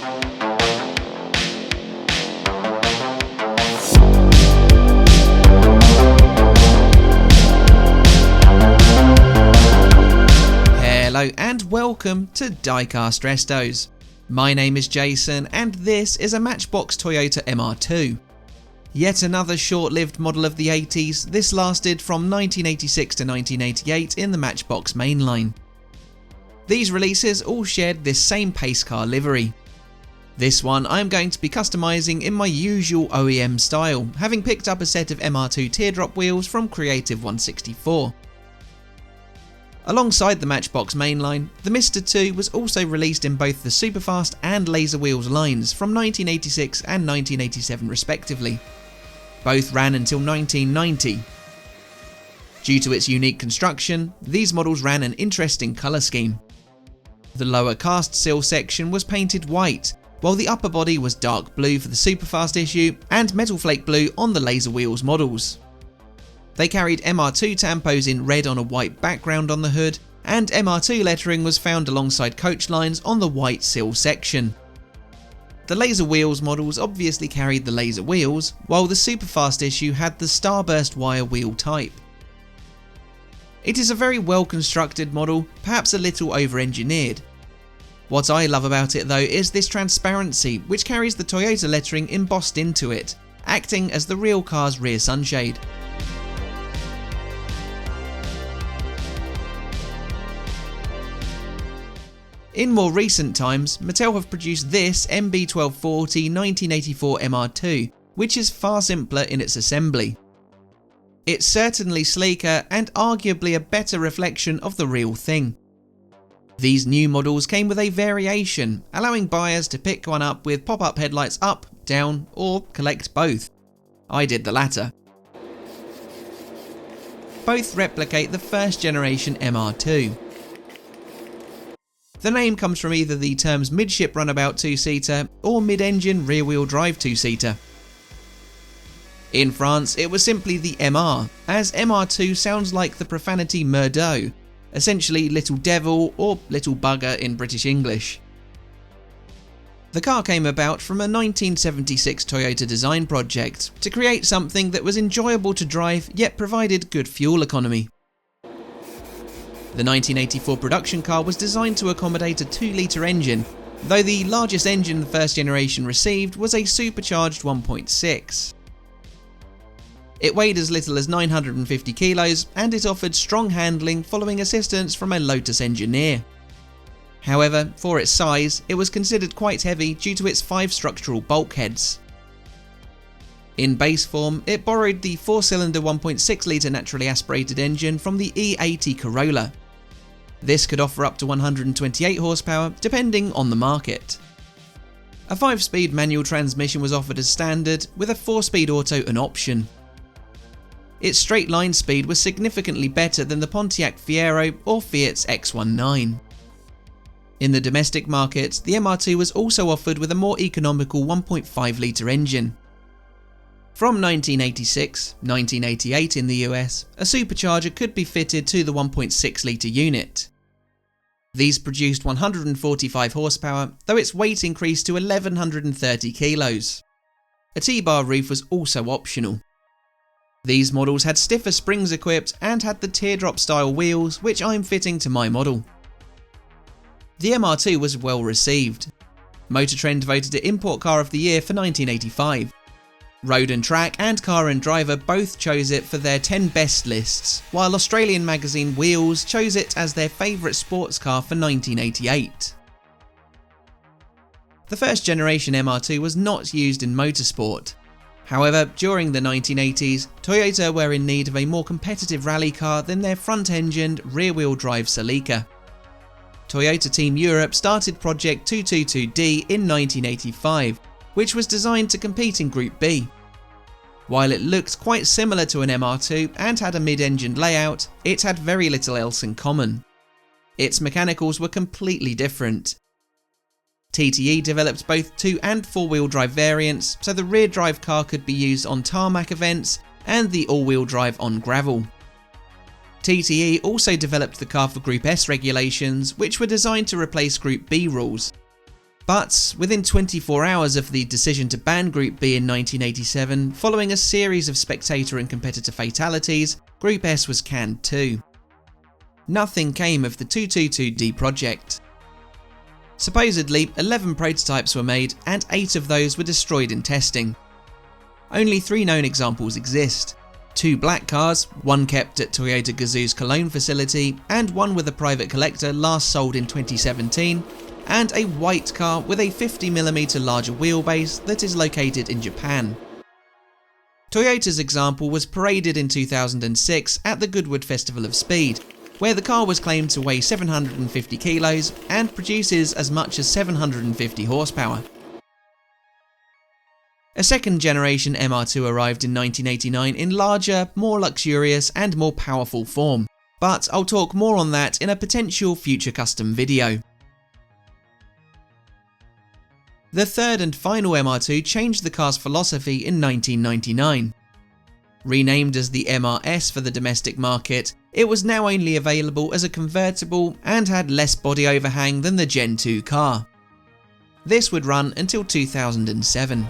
Hello and welcome to Diecast Restos. My name is Jason and this is a Matchbox Toyota MR2. Yet another short-lived model of the 80s, this lasted from 1986 to 1988 in the Matchbox mainline. These releases all shared this same pace car livery. This one I'm going to be customising in my usual OEM style, having picked up a set of MR2 Teardrop wheels from Creative 164. Alongside the Matchbox mainline, the Mr. 2 was also released in both the Superfast and Laser Wheels lines from 1986 and 1987 respectively. Both ran until 1990. Due to its unique construction, these models ran an interesting colour scheme. The lower cast sill section was painted white, while the upper body was dark blue for the Superfast issue and metal flake blue on the Laser Wheels models. They carried MR2 tampos in red on a white background on the hood, and MR2 lettering was found alongside coach lines on the white sill section. The Laser Wheels models obviously carried the laser wheels, while the Superfast issue had the starburst wire wheel type. It is a very well constructed model, perhaps a little over-engineered. What I love about it though is this transparency, which carries the Toyota lettering embossed into it, acting as the real car's rear sunshade. In more recent times, Mattel have produced this MB1240 1984 MR2, which is far simpler in its assembly. It's certainly sleeker and arguably a better reflection of the real thing. These new models came with a variation, allowing buyers to pick one up with pop-up headlights up, down, or collect both. I did the latter. Both replicate the first generation MR2. The name comes from either the terms Midship Runabout 2-seater or mid-engine rear-wheel drive 2-seater. In France, it was simply the MR, as MR2 sounds like the profanity Murdo, essentially little devil or little bugger in British English. The car came about from a 1976 Toyota design project to create something that was enjoyable to drive yet provided good fuel economy. The 1984 production car was designed to accommodate a 2-litre engine, though the largest engine the first generation received was a supercharged 1.6. It weighed as little as 950 kilos and it offered strong handling following assistance from a Lotus engineer. However, for its size, it was considered quite heavy due to its 5 structural bulkheads. In base form, it borrowed the 4-cylinder 1.6-litre naturally aspirated engine from the E80 Corolla. This could offer up to 128 horsepower depending on the market. A 5-speed manual transmission was offered as standard, with a 4-speed auto an option. Its straight line speed was significantly better than the Pontiac Fiero or Fiat's X19. In the domestic market, the MR2 was also offered with a more economical 1.5-litre engine. From 1986-1988 in the US, a supercharger could be fitted to the 1.6-litre unit. These produced 145 horsepower, though its weight increased to 1130 kilos. A T-bar roof was also optional. These models had stiffer springs equipped and had the teardrop style wheels, which I'm fitting to my model. The MR2 was well received. Motor Trend voted it Import Car of the Year for 1985. Road and Track and Car and Driver both chose it for their 10 best lists, while Australian magazine Wheels chose it as their favourite sports car for 1988. The first generation MR2 was not used in motorsport. However, during the 1980s, Toyota were in need of a more competitive rally car than their front-engined, rear-wheel drive Celica. Toyota Team Europe started Project 222D in 1985, which was designed to compete in Group B. While it looked quite similar to an MR2 and had a mid-engined layout, it had very little else in common. Its mechanicals were completely different. TTE developed both 2- and 4-wheel drive variants, so the rear drive car could be used on tarmac events and the all-wheel drive on gravel. TTE also developed the car for Group S regulations, which were designed to replace Group B rules. But within 24 hours of the decision to ban Group B in 1987, following a series of spectator and competitor fatalities, Group S was canned too. Nothing came of the 222D project. Supposedly, 11 prototypes were made and 8 of those were destroyed in testing. Only 3 known examples exist. 2 black cars, one kept at Toyota Gazoo's Cologne facility and one with a private collector last sold in 2017, and a white car with a 50mm larger wheelbase that is located in Japan. Toyota's example was paraded in 2006 at the Goodwood Festival of Speed, where the car was claimed to weigh 750 kilos and produces as much as 750 horsepower. A second generation MR2 arrived in 1989 in larger, more luxurious and more powerful form, but I'll talk more on that in a potential future custom video. The third and final MR2 changed the car's philosophy in 1999. Renamed as the MRS for the domestic market, it was now only available as a convertible and had less body overhang than the Gen 2 car. This would run until 2007.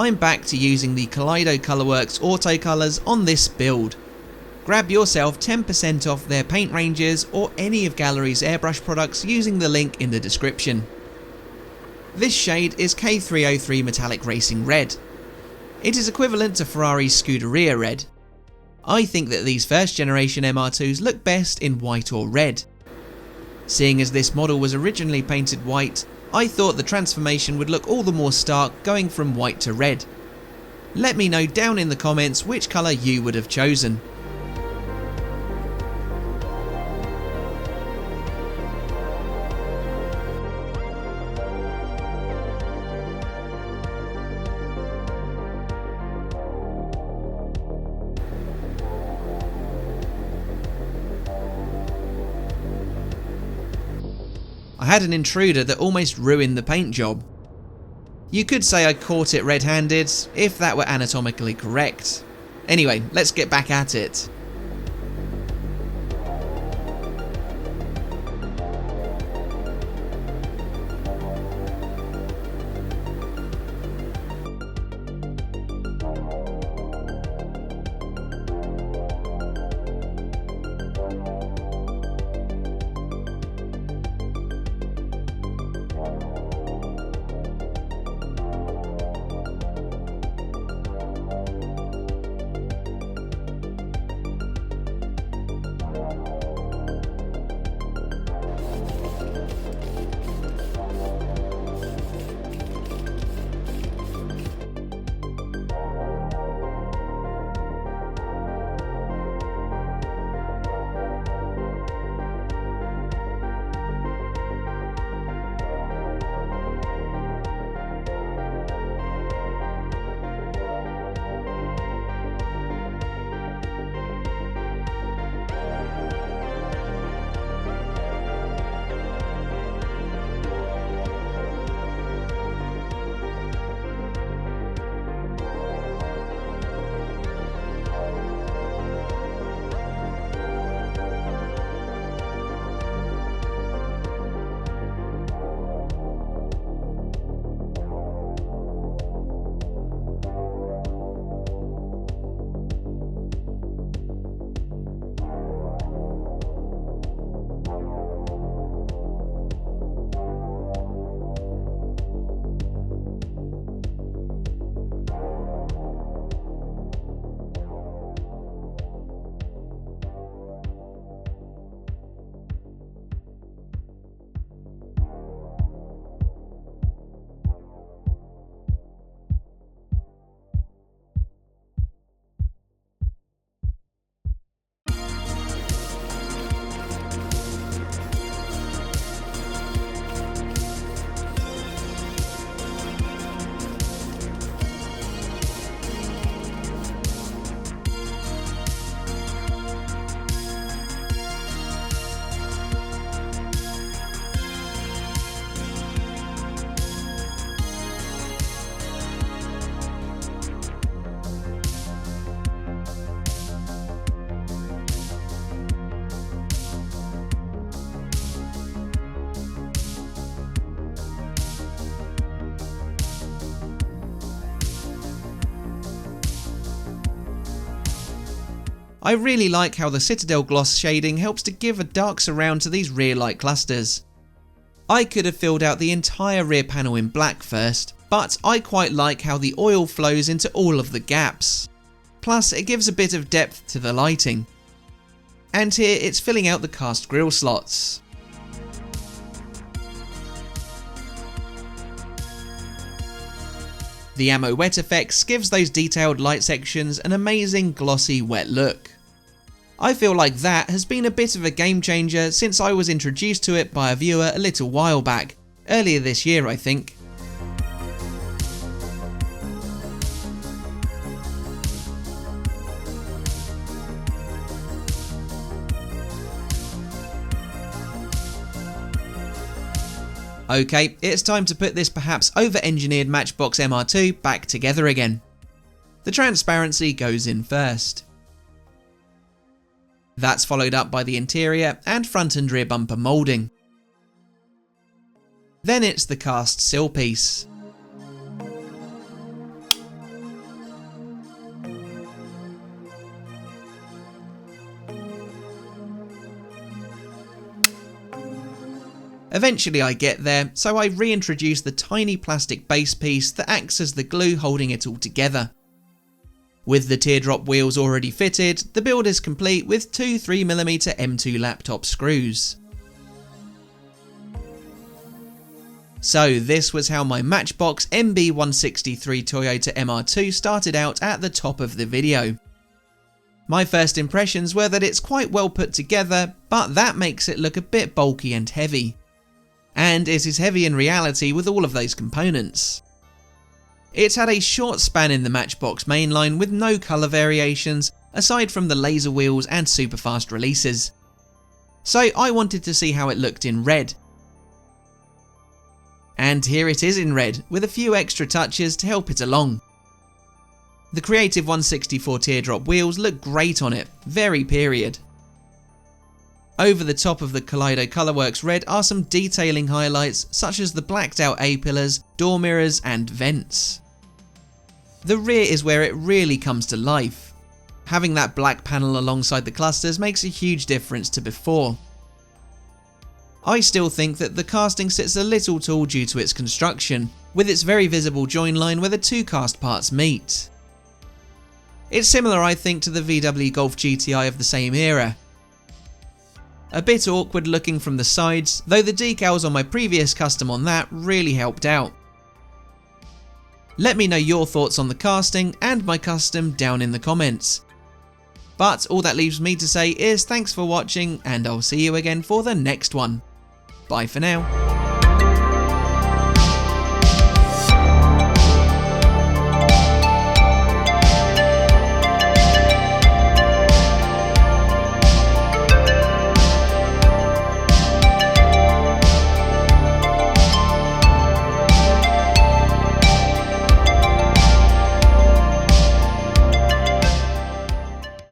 I'm back to using the Kaleido Colorworks auto colours on this build. Grab yourself 10% off their paint ranges or any of Gallery's airbrush products using the link in the description. This shade is K303 Metallic Racing Red. It is equivalent to Ferrari's Scuderia Red. I think that these first generation MR2s look best in white or red. Seeing as this model was originally painted white, I thought the transformation would look all the more stark going from white to red. Let me know down in the comments which colour you would have chosen. I had an intruder that almost ruined the paint job. You could say I caught it red-handed, if that were anatomically correct. Anyway, let's get back at it. I really like how the Citadel gloss shading helps to give a dark surround to these rear light clusters. I could have filled out the entire rear panel in black first, but I quite like how the oil flows into all of the gaps. Plus it gives a bit of depth to the lighting. And here it's filling out the cast grille slots. The ammo wet effects gives those detailed light sections an amazing glossy wet look. I feel like that has been a bit of a game changer since I was introduced to it by a viewer a little while back, earlier this year I think. Okay, it's time to put this perhaps over-engineered Matchbox MR2 back together again. The transparency goes in first. That's followed up by the interior and front and rear bumper moulding. Then it's the cast sill piece. Eventually I get there, so I reintroduce the tiny plastic base piece that acts as the glue holding it all together. With the teardrop wheels already fitted, the build is complete with two 3mm M2 laptop screws. So this was how my Matchbox MB163 Toyota MR2 started out at the top of the video. My first impressions were that it's quite well put together, but that makes it look a bit bulky and heavy. And it is heavy in reality with all of those components. It's had a short span in the Matchbox mainline with no colour variations aside from the Laser Wheels and Superfast releases. So I wanted to see how it looked in red. And here it is in red, with a few extra touches to help it along. The Creative 164 teardrop wheels look great on it, very period. Over the top of the Kaleido Colorworks red are some detailing highlights such as the blacked out A-pillars, door mirrors and vents. The rear is where it really comes to life. Having that black panel alongside the clusters makes a huge difference to before. I still think that the casting sits a little tall due to its construction, with its very visible join line where the two cast parts meet. It's similar I think to the VW Golf GTI of the same era. A bit awkward looking from the sides, though the decals on my previous custom on that really helped out. Let me know your thoughts on the casting and my custom down in the comments. But all that leaves me to say is thanks for watching and I'll see you again for the next one. Bye for now.